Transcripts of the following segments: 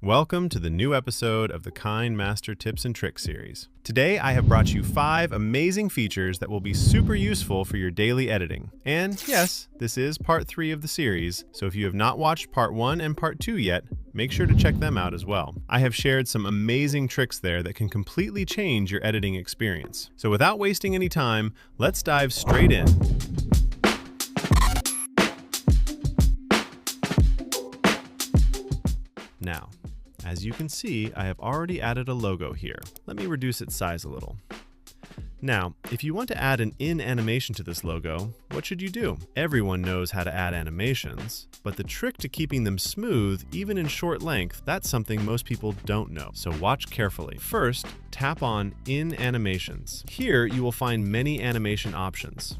Welcome to the new episode of the Kinemaster Tips and Tricks series. Today I have brought you 5 amazing features that will be super useful for your daily editing. And yes, this is part 3 of the series, so if you have not watched part 1 and part 2 yet, make sure to check them out as well. I have shared some amazing tricks there that can completely change your editing experience. So without wasting any time, let's dive straight in. Now, as you can see, I have already added a logo here. Let me reduce its size a little. Now, if you want to add an in animation to this logo, what should you do? Everyone knows how to add animations, but the trick to keeping them smooth, even in short length, that's something most people don't know. So watch carefully. First, tap on In Animations. Here, you will find many animation options.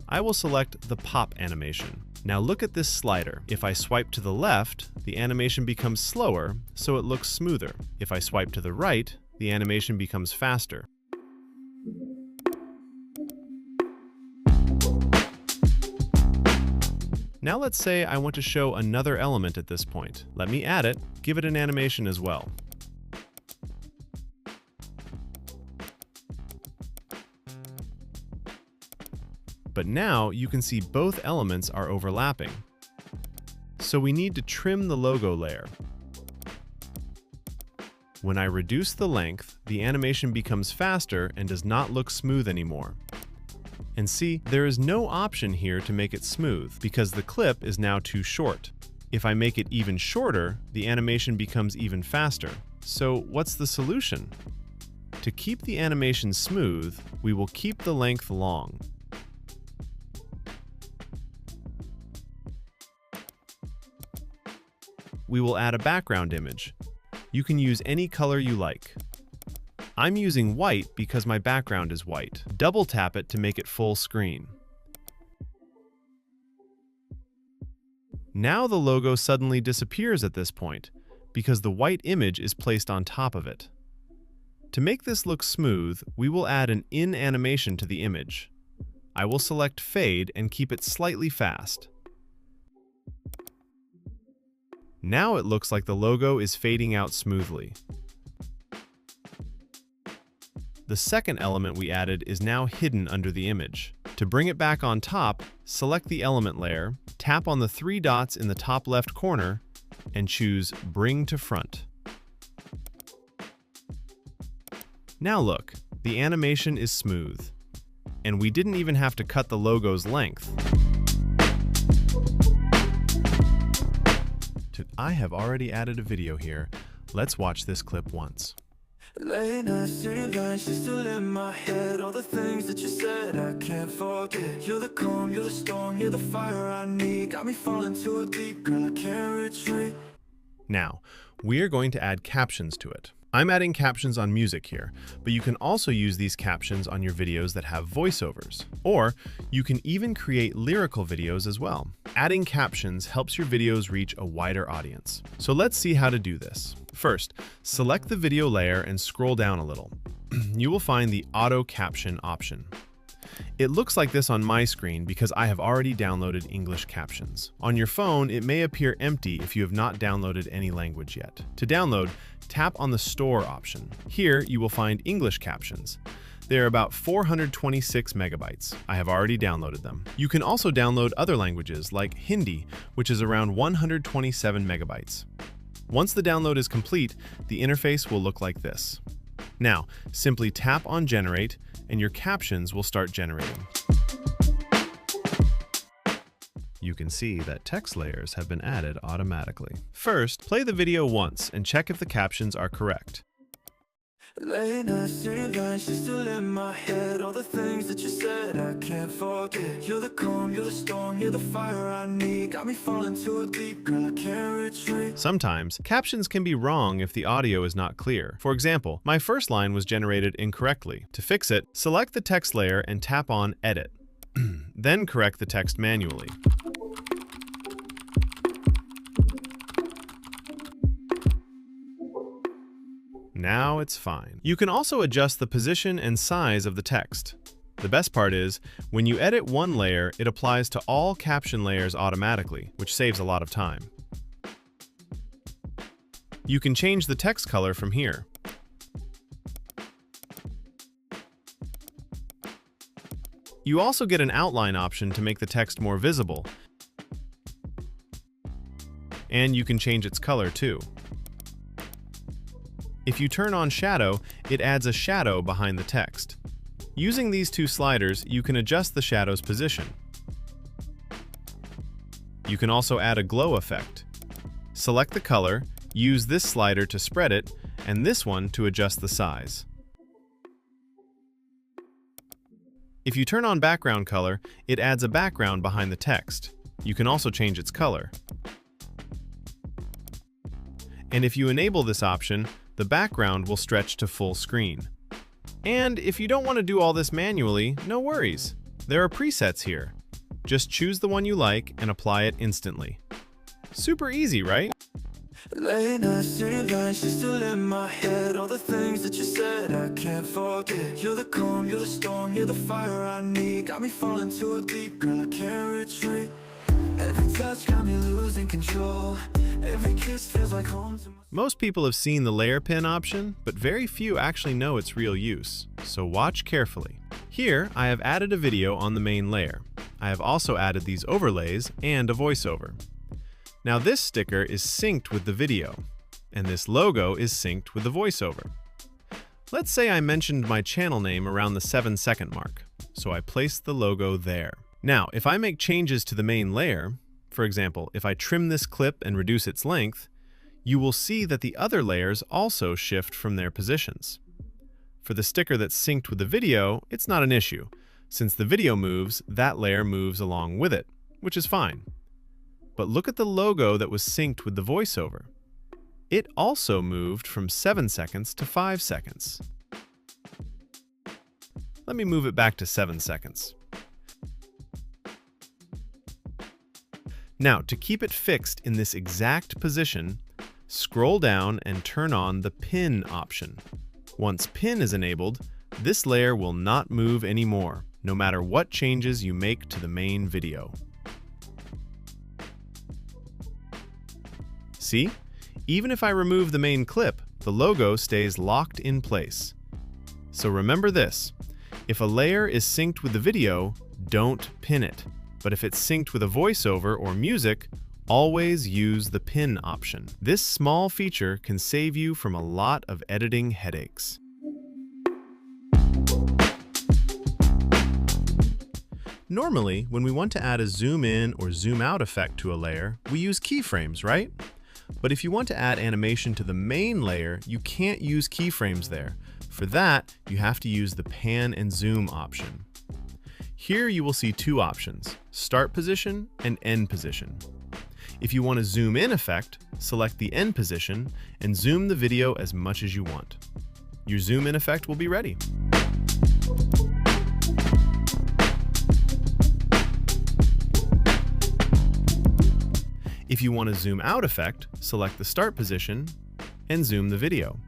I will select the pop animation. Now look at this slider. If I swipe to the left, the animation becomes slower, so it looks smoother. If I swipe to the right, the animation becomes faster. Now let's say I want to show another element at this point. Let me add it, give it an animation as well. But now you can see both elements are overlapping. So we need to trim the logo layer. When I reduce the length, the animation becomes faster and does not look smooth anymore. And see, there is no option here to make it smooth because the clip is now too short. If I make it even shorter, the animation becomes even faster. So what's the solution? To keep the animation smooth, we will keep the length long. We will add a background image. You can use any color you like. I'm using white because my background is white. Double tap it to make it full screen. Now the logo suddenly disappears at this point because the white image is placed on top of it. To make this look smooth, we will add an in animation to the image. I will select Fade and keep it slightly fast. Now it looks like the logo is fading out smoothly. The second element we added is now hidden under the image. To bring it back on top, select the element layer, tap on the 3 dots in the top left corner, and choose Bring to Front. Now look, the animation is smooth. And we didn't even have to cut the logo's length. I have already added a video here. Let's watch this clip once. Late nights, sitting lines just still in my head. All the things that you said, I can't forget. You're the calm, you're the storm, you're the fire I need. Got me falling too deep, girl, I can't retreat. Now, we are going to add captions to it. I'm adding captions on music here, but you can also use these captions on your videos that have voiceovers. Or you can even create lyrical videos as well. Adding captions helps your videos reach a wider audience. So let's see how to do this. First, select the video layer and scroll down a little. You will find the Auto Caption option. It looks like this on my screen because I have already downloaded English captions. On your phone, it may appear empty if you have not downloaded any language yet. To download, tap on the Store option. Here, you will find English captions. They are about 426 megabytes. I have already downloaded them. You can also download other languages like Hindi, which is around 127 megabytes. Once the download is complete, the interface will look like this. Now, simply tap on Generate, and your captions will start generating. You can see that text layers have been added automatically. First, play the video once and check if the captions are correct. Late nights, sitting lines just still in my head. All the things that you said, I can't forget. You're the calm, you're the storm, you're the fire I need. Got me falling too deep, girl, I can't retreat. Sometimes, captions can be wrong if the audio is not clear. For example, my first line was generated incorrectly. To fix it, select the text layer and tap on Edit. Then correct the text manually. Now it's fine. You can also adjust the position and size of the text. The best part is, when you edit one layer, it applies to all caption layers automatically, which saves a lot of time. You can change the text color from here. You also get an outline option to make the text more visible, and you can change its color too. If you turn on shadow, it adds a shadow behind the text. Using these two sliders, you can adjust the shadow's position. You can also add a glow effect. Select the color, use this slider to spread it, and this one to adjust the size. If you turn on background color, it adds a background behind the text. You can also change its color. And if you enable this option, the background will stretch to full screen. And if you don't want to do all this manually, no worries. There are presets here. Just choose the one you like and apply it instantly. Super easy, right? Late nights, city lights, just still in my head. All the things that you said, I can't forget. You're the calm, you're the storm, you're the fire I need. Got me falling too deep, girl, I can't retreat. Every touch got me losing control. Every kiss feels like home to my... Most people have seen the layer pin option, but very few actually know its real use, so watch carefully. Here, I have added a video on the main layer. I have also added these overlays and a voiceover. Now this sticker is synced with the video, and this logo is synced with the voiceover. Let's say I mentioned my channel name around the 7-second mark, so I placed the logo there. Now, if I make changes to the main layer, for example, if I trim this clip and reduce its length, you will see that the other layers also shift from their positions. For the sticker that's synced with the video, it's not an issue. Since the video moves, that layer moves along with it, which is fine. But look at the logo that was synced with the voiceover. It also moved from 7 seconds to 5 seconds. Let me move it back to 7 seconds. Now, to keep it fixed in this exact position, scroll down and turn on the pin option. Once pin is enabled, this layer will not move anymore, no matter what changes you make to the main video. See? Even if I remove the main clip, the logo stays locked in place. So remember this, if a layer is synced with the video, don't pin it. But if it's synced with a voiceover or music, always use the pin option. This small feature can save you from a lot of editing headaches. Normally, when we want to add a zoom in or zoom out effect to a layer, we use keyframes, right? But if you want to add animation to the main layer, you can't use keyframes there. For that, you have to use the pan and zoom option. Here you will see two options, start position and end position. If you want a zoom in effect, select the end position and zoom the video as much as you want. Your zoom in effect will be ready. If you want a zoom out effect, select the start position and zoom the video.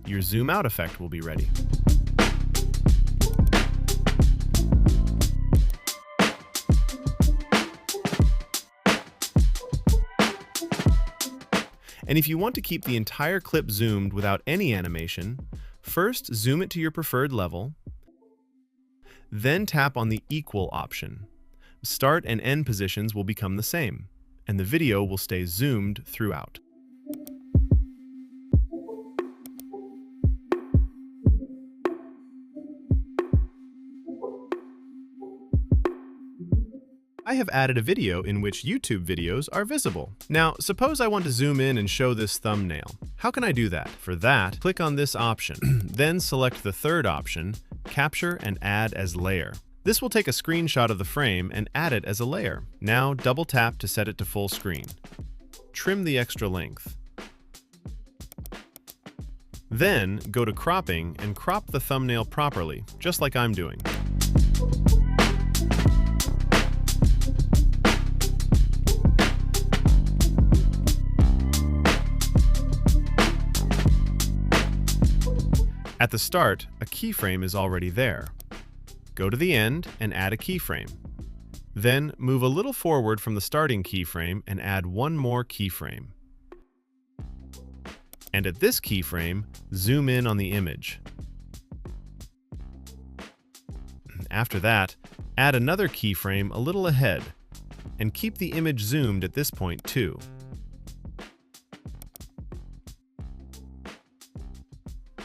Your zoom out effect will be ready. And if you want to keep the entire clip zoomed without any animation, first zoom it to your preferred level, then tap on the equal option. Start and end positions will become the same, and the video will stay zoomed throughout. I have added a video in which YouTube videos are visible. Now, suppose I want to zoom in and show this thumbnail. How can I do that? For that, click on this option, then select the third option, Capture and Add as Layer. This will take a screenshot of the frame and add it as a layer. Now, double tap to set it to full screen. Trim the extra length. Then, go to cropping and crop the thumbnail properly, just like I'm doing. At the start, a keyframe is already there. Go to the end and add a keyframe. Then move a little forward from the starting keyframe and add one more keyframe. And at this keyframe, zoom in on the image. After that, add another keyframe a little ahead, and keep the image zoomed at this point too.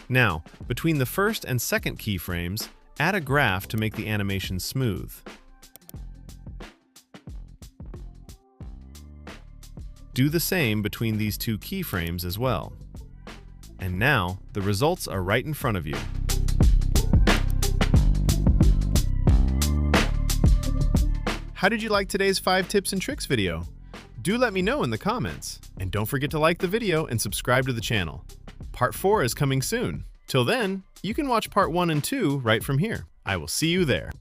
Now, between the first and second keyframes, add a graph to make the animation smooth. Do the same between these two keyframes as well. And now, the results are right in front of you. How did you like today's 5 tips and tricks video? Do let me know in the comments. And don't forget to like the video and subscribe to the channel. Part 4 is coming soon. Till then, you can watch Part 1 and 2 right from here. I will see you there.